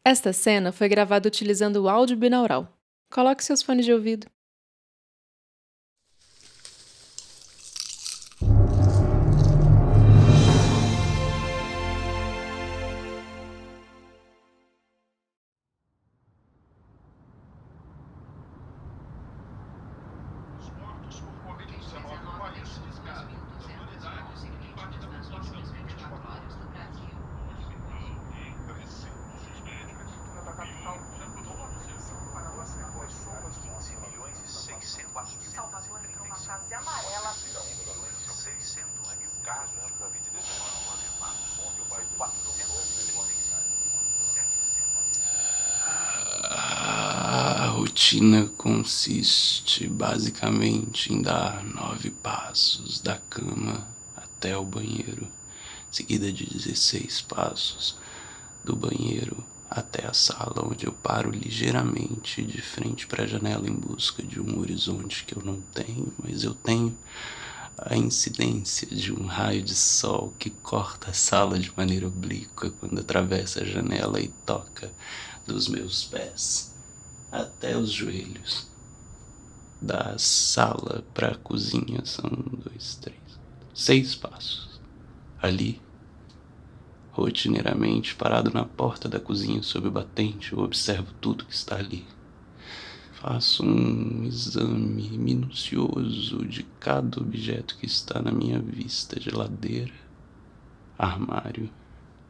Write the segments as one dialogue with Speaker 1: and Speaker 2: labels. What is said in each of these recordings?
Speaker 1: Esta cena foi gravada utilizando o áudio binaural. Coloque seus fones de ouvido.
Speaker 2: Salvador virou uma fase amarela. 600 mil casos de Covid-19 confirmados. Ontem o país 436.
Speaker 3: A rotina consiste basicamente em dar 9 passos da cama até o banheiro, seguida de 16 passos do banheiro até a sala, onde eu paro ligeiramente de frente para a janela em busca de um horizonte que eu não tenho, mas eu tenho a incidência de um raio de sol que corta a sala de maneira oblíqua quando atravessa a janela e toca dos meus pés até os joelhos. Da sala para a cozinha são 6 passos. Ali, rotineiramente, parado na porta da cozinha sob o batente, eu observo tudo que está ali. Faço um exame minucioso de cada objeto que está na minha vista: geladeira, armário,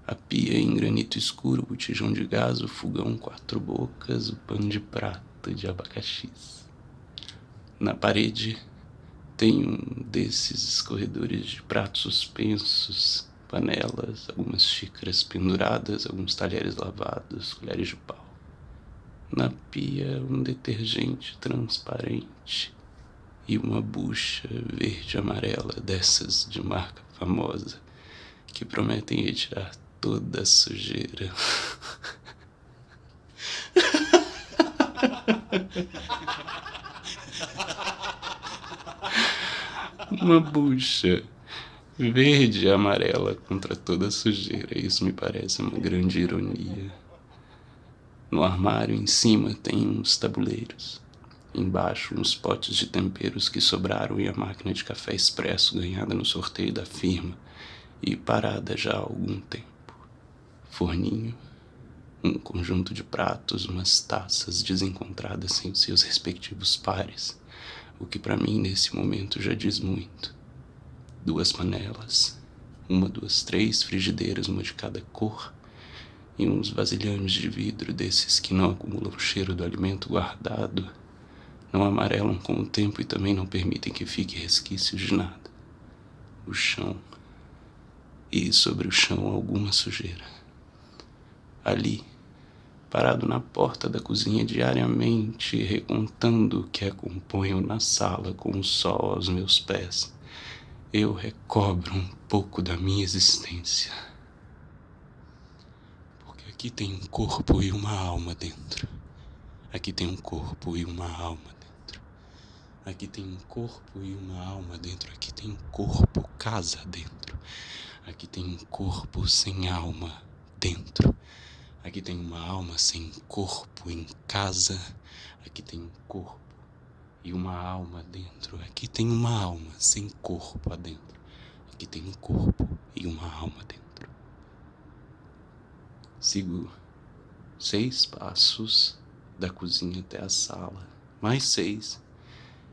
Speaker 3: a pia em granito escuro, o botijão de gás, o fogão 4 bocas, o pano de prata de abacaxis. Na parede tem um desses escorredores de pratos suspensos, panelas, algumas xícaras penduradas, alguns talheres lavados, colheres de pau. Na pia, um detergente transparente e uma bucha verde amarela, dessas de marca famosa, que prometem retirar toda a sujeira. Uma bucha verde e amarela contra toda a sujeira. Isso me parece uma grande ironia. No armário, em cima, tem uns tabuleiros. Embaixo, uns potes de temperos que sobraram e a máquina de café expresso ganhada no sorteio da firma e parada já há algum tempo. Forninho, um conjunto de pratos, umas taças desencontradas sem os seus respectivos pares, o que para mim nesse momento já diz muito. 2 panelas, 1, 2, 3 frigideiras, uma de cada cor, e uns vasilhames de vidro desses que não acumulam o cheiro do alimento guardado, não amarelam com o tempo e também não permitem que fique resquícios de nada. O chão, e sobre o chão alguma sujeira. Ali, parado na porta da cozinha diariamente, recontando o que a componho na sala com o sol aos meus pés, eu recobro um pouco da minha existência. Porque aqui tem um corpo e uma alma dentro. Aqui tem um corpo e uma alma dentro. Aqui tem um corpo e uma alma dentro. Aqui tem um corpo, casa dentro. Aqui tem um corpo sem alma dentro. Aqui tem uma alma sem corpo em casa. Aqui tem um corpo e uma alma dentro. Aqui tem uma alma sem corpo adentro. Aqui tem um corpo e uma alma dentro. Sigo 6 passos da cozinha até a sala. Mais 6,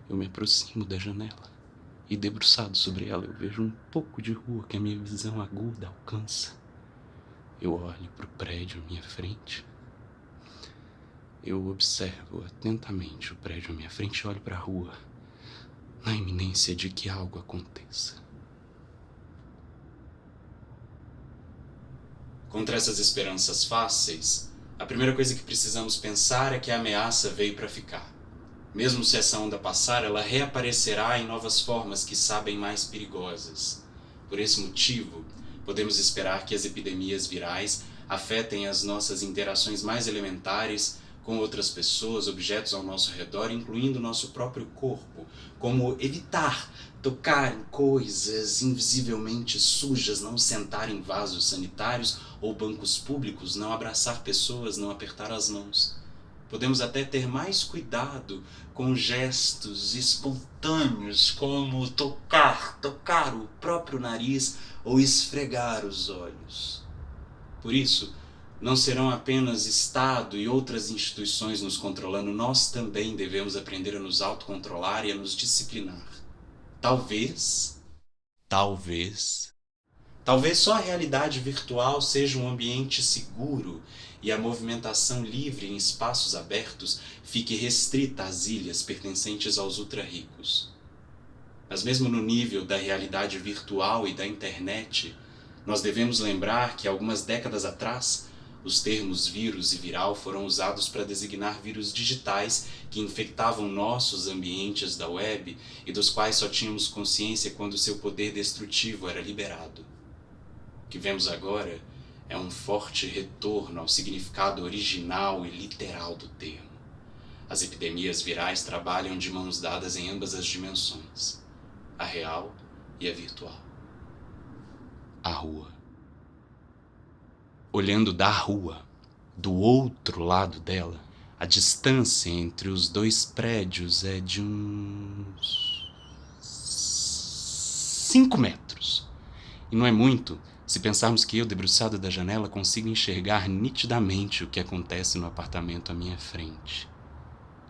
Speaker 3: eu me aproximo da janela. E debruçado sobre ela eu vejo um pouco de rua que a minha visão aguda alcança. Eu olho para o prédio à minha frente. Eu observo atentamente o prédio à minha frente e olho para a rua, na iminência de que algo aconteça. Contra essas esperanças fáceis, a primeira coisa que precisamos pensar é que a ameaça veio para ficar. Mesmo se essa onda passar, ela reaparecerá em novas formas que sabem mais perigosas. Por esse motivo, podemos esperar que as epidemias virais afetem as nossas interações mais elementares, com outras pessoas, objetos ao nosso redor, incluindo nosso próprio corpo, como evitar tocar em coisas invisivelmente sujas, não sentar em vasos sanitários ou bancos públicos, não abraçar pessoas, não apertar as mãos. Podemos até ter mais cuidado com gestos espontâneos, como tocar o próprio nariz ou esfregar os olhos. Por isso, não serão apenas Estado e outras instituições nos controlando, nós também devemos aprender a nos autocontrolar e a nos disciplinar. Talvez só a realidade virtual seja um ambiente seguro e a movimentação livre em espaços abertos fique restrita às ilhas pertencentes aos ultra-ricos. Mas mesmo no nível da realidade virtual e da internet, nós devemos lembrar que algumas décadas atrás, os termos vírus e viral foram usados para designar vírus digitais que infectavam nossos ambientes da web e dos quais só tínhamos consciência quando seu poder destrutivo era liberado. O que vemos agora é um forte retorno ao significado original e literal do termo. As epidemias virais trabalham de mãos dadas em ambas as dimensões, a real e a virtual. A rua. Olhando da rua, do outro lado dela, a distância entre os dois prédios é de uns 5 metros. E não é muito se pensarmos que eu, debruçado da janela, consigo enxergar nitidamente o que acontece no apartamento à minha frente.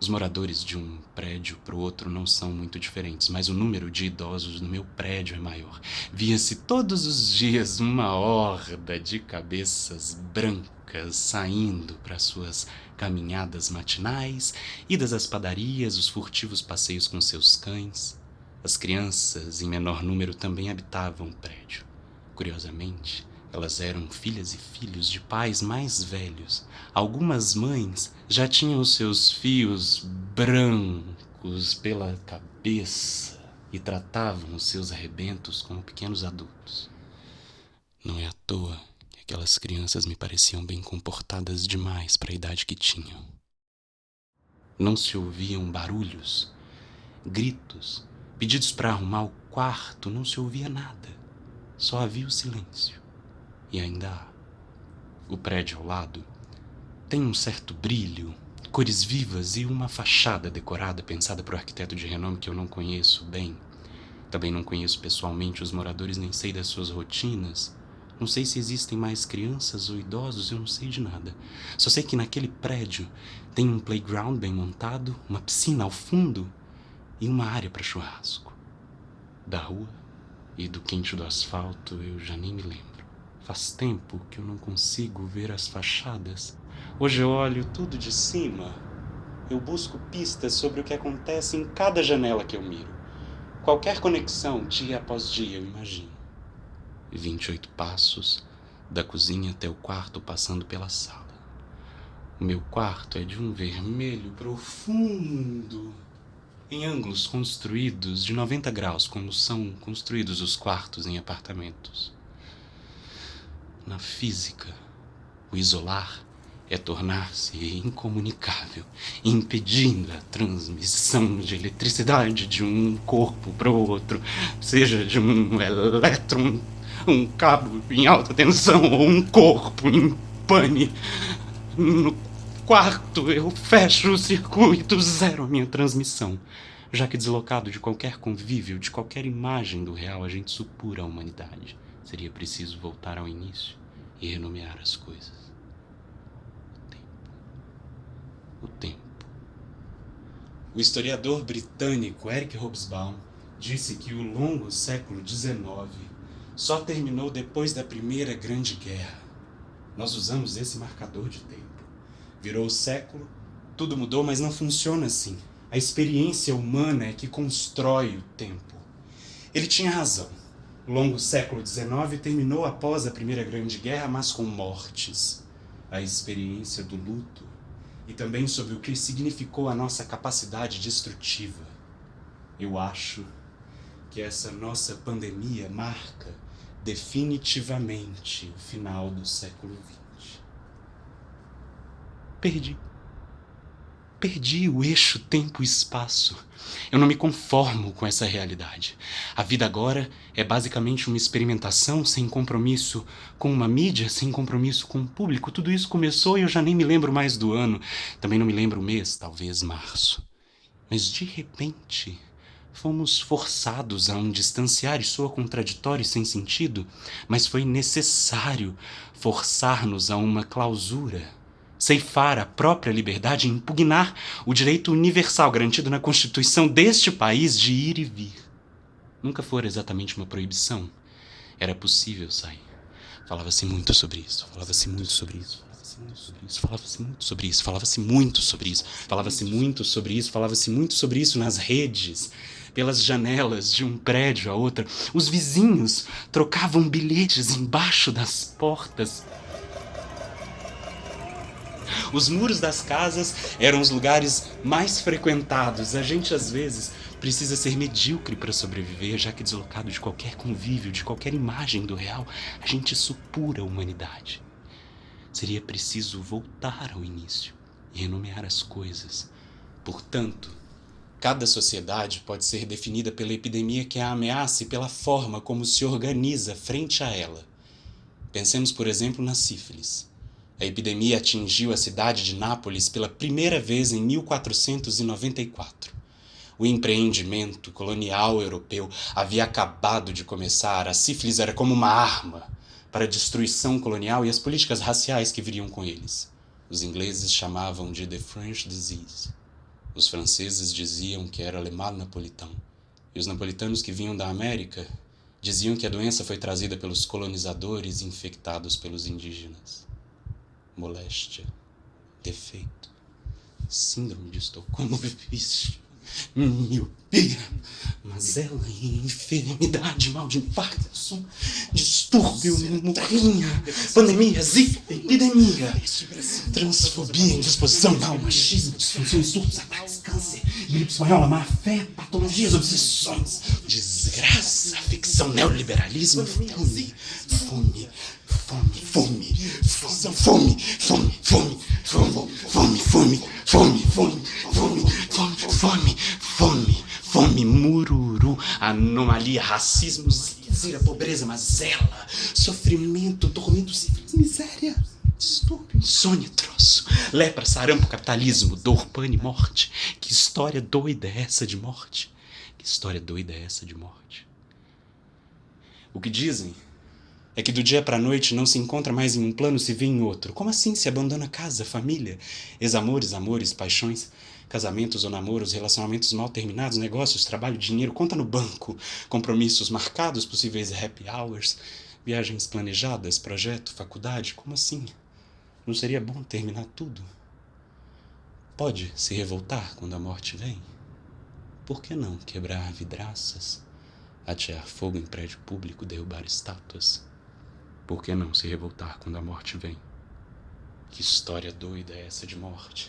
Speaker 3: Os moradores de um prédio para o outro não são muito diferentes, mas o número de idosos no meu prédio é maior. Via-se todos os dias uma horda de cabeças brancas saindo para suas caminhadas matinais, idas às padarias, os furtivos passeios com seus cães. As crianças, em menor número, também habitavam o prédio. Curiosamente, elas eram filhas e filhos de pais mais velhos. Algumas mães já tinham seus fios brancos pela cabeça e tratavam os seus arrebentos como pequenos adultos. Não é à toa que aquelas crianças me pareciam bem comportadas demais para a idade que tinham. Não se ouviam barulhos, gritos, pedidos para arrumar o quarto, não se ouvia nada. Só havia o silêncio. E ainda há. O prédio ao lado tem um certo brilho, cores vivas e uma fachada decorada pensada por um arquiteto de renome que eu não conheço bem. Também não conheço pessoalmente os moradores, nem sei das suas rotinas. Não sei se existem mais crianças ou idosos, eu não sei de nada. Só sei que naquele prédio tem um playground bem montado, uma piscina ao fundo e uma área para churrasco. Da rua e do quente do asfalto eu já nem me lembro. Faz tempo que eu não consigo ver as fachadas. Hoje eu olho tudo de cima. Eu busco pistas sobre o que acontece em cada janela que eu miro. Qualquer conexão, dia após dia, eu imagino. 28 passos, da cozinha até o quarto, passando pela sala. O meu quarto é de um vermelho profundo, em ângulos construídos de 90 graus, como são construídos os quartos em apartamentos. Na física, o isolar é tornar-se incomunicável, impedindo a transmissão de eletricidade de um corpo para o outro, seja de um elétron, um cabo em alta tensão ou um corpo em pane. No quarto eu fecho o circuito, zero a minha transmissão, já que deslocado de qualquer convívio, de qualquer imagem do real, a gente supura a humanidade. Seria preciso voltar ao início e renomear as coisas. O tempo. O historiador britânico Eric Hobsbawm disse que o longo século XIX só terminou depois da Primeira Grande Guerra. Nós usamos esse marcador de tempo. Virou o século, tudo mudou, mas não funciona assim. A experiência humana é que constrói o tempo. Ele tinha razão. O longo século XIX terminou após a Primeira Grande Guerra, mas com mortes. A experiência do luto e também sobre o que significou a nossa capacidade destrutiva. Eu acho que essa nossa pandemia marca definitivamente o final do século XX. Perdi. perdi o eixo tempo e espaço. Eu não me conformo com essa realidade. A vida agora é basicamente uma experimentação sem compromisso com uma mídia, sem compromisso com o público. Tudo isso começou e eu já nem me lembro mais do ano. Também não me lembro o mês, talvez março. Mas de repente, fomos forçados a um distanciar, e soa contraditório e sem sentido, mas foi necessário forçar-nos a uma clausura, ceifar a própria liberdade e impugnar o direito universal garantido na Constituição deste país de ir e vir. Nunca fora exatamente uma proibição. Era possível sair. Falava-se muito sobre isso, falava-se muito sobre isso. Falava-se muito sobre isso, falava-se muito sobre isso, falava-se muito sobre isso, falava-se muito sobre isso nas redes, pelas janelas de um prédio a outro. Os vizinhos trocavam bilhetes embaixo das portas. Os muros das casas eram os lugares mais frequentados. A gente, às vezes, precisa ser medíocre para sobreviver, já que deslocado de qualquer convívio, de qualquer imagem do real, a gente supura a humanidade. Seria preciso voltar ao início e renomear as coisas. Portanto, cada sociedade pode ser definida pela epidemia que a ameaça e pela forma como se organiza frente a ela. Pensemos, por exemplo, na sífilis. A epidemia atingiu a cidade de Nápoles pela primeira vez em 1494. O empreendimento colonial europeu havia acabado de começar. A sífilis era como uma arma para a destruição colonial e as políticas raciais que viriam com eles. Os ingleses chamavam de The French Disease. Os franceses diziam que era Le Mal Napolitain. E os napolitanos que vinham da América diziam que a doença foi trazida pelos colonizadores infectados pelos indígenas. Moléstia, defeito, síndrome de Estocolmo, vício, miopia, mazela, enfermidade, mal de Parkinson, distúrbio, morrinha, pandemia, zika, epidemia, transfobia, indisposição, mal, machismo, disfunções, surtos, ataques, câncer, gripe espanhola, má fé, patologias, obsessões, desgraça, ficção, neoliberalismo, fome, fome, fome, fome, fome, fome, fome, fome, fome, fome, fome, fome, fome, fome, fome, mururu, anomalia, racismo, zira, pobreza, mazela, sofrimento, tormento, sífilis, miséria, distúrbio, insônia, troço, lepra, sarampo, capitalismo, dor, pane, morte. Que história doida é essa de morte? Que história doida é essa de morte? O que dizem é que do dia para a noite não se encontra mais em um plano, se vê em outro. Como assim se abandona casa, família, ex-amores, amores, paixões, casamentos ou namoros, relacionamentos mal terminados, negócios, trabalho, dinheiro, conta no banco, compromissos marcados, possíveis happy hours, viagens planejadas, projeto, faculdade? Como assim? Não seria bom terminar tudo? Pode se revoltar quando a morte vem? Por que não quebrar vidraças, atear fogo em prédio público, derrubar estátuas? Por que não se revoltar quando a morte vem? Que história doida é essa de morte?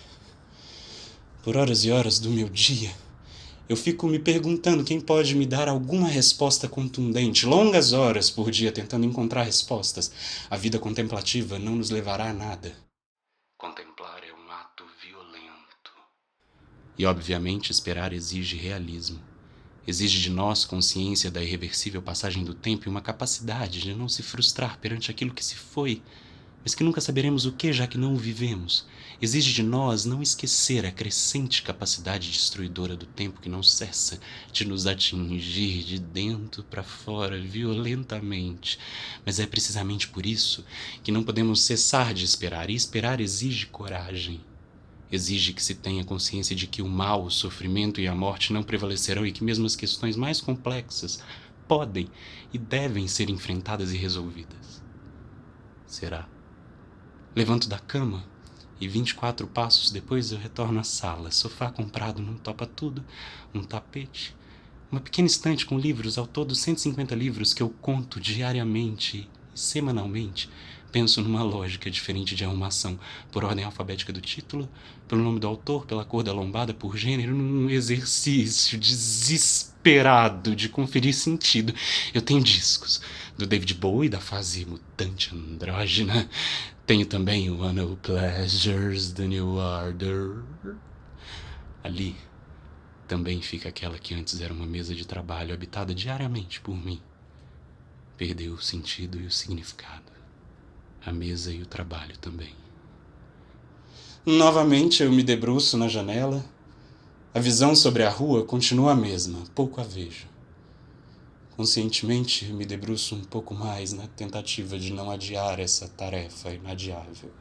Speaker 3: Por horas e horas do meu dia, eu fico me perguntando quem pode me dar alguma resposta contundente. Longas horas por dia tentando encontrar respostas. A vida contemplativa não nos levará a nada. Contemplar é um ato violento. E, obviamente, esperar exige realismo. Exige de nós consciência da irreversível passagem do tempo e uma capacidade de não se frustrar perante aquilo que se foi, mas que nunca saberemos o que, já que não o vivemos. Exige de nós não esquecer a crescente capacidade destruidora do tempo que não cessa de nos atingir de dentro para fora violentamente. Mas é precisamente por isso que não podemos cessar de esperar, e esperar exige coragem. Exige que se tenha consciência de que o mal, o sofrimento e a morte não prevalecerão e que mesmo as questões mais complexas podem e devem ser enfrentadas e resolvidas. Será? Levanto da cama e 24 passos depois eu retorno à sala. Sofá comprado num topa-tudo, um tapete, uma pequena estante com livros, ao todo 150 livros que eu conto diariamente e semanalmente. Penso numa lógica diferente de arrumação, por ordem alfabética do título, pelo nome do autor, pela cor da lombada, por gênero, num exercício desesperado de conferir sentido. Eu tenho discos do David Bowie, da fase mutante andrógena. Tenho também o No Pleasures, The New Order. Ali também fica aquela que antes era uma mesa de trabalho habitada diariamente por mim. Perdeu o sentido e o significado. A mesa e o trabalho também. Novamente eu me debruço na janela. A visão sobre a rua continua a mesma, pouco a vejo. Conscientemente me debruço um pouco mais na tentativa de não adiar essa tarefa inadiável.